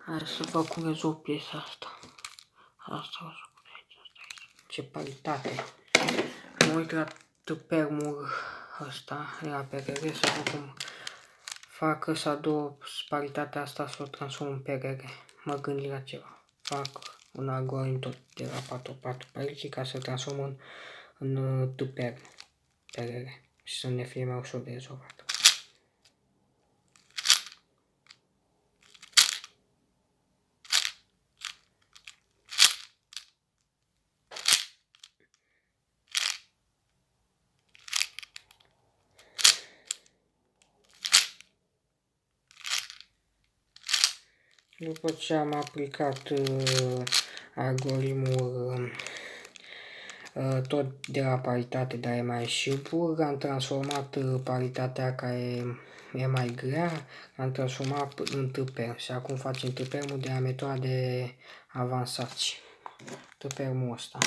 Hai să vă curez o piesă asta. Asta o să curez. Ce paritate. Mă uit la tâpermul ăsta, la PRR, să văd cum fac să aduc paritatea asta să o transform în PRR. Mă gândesc la ceva. Fac un algoritm tot de la 4 pe aici ca să transform în tâperm PRR și să ne fie mai ușor de rezolvat. După ce am aplicat algoritmul tot de la paritate, dar e mai simplu, am transformat paritatea care e mai grea, am transformat în tâperm și acum facem tâpermul de la metoda de avansați. Tâpermul ăsta.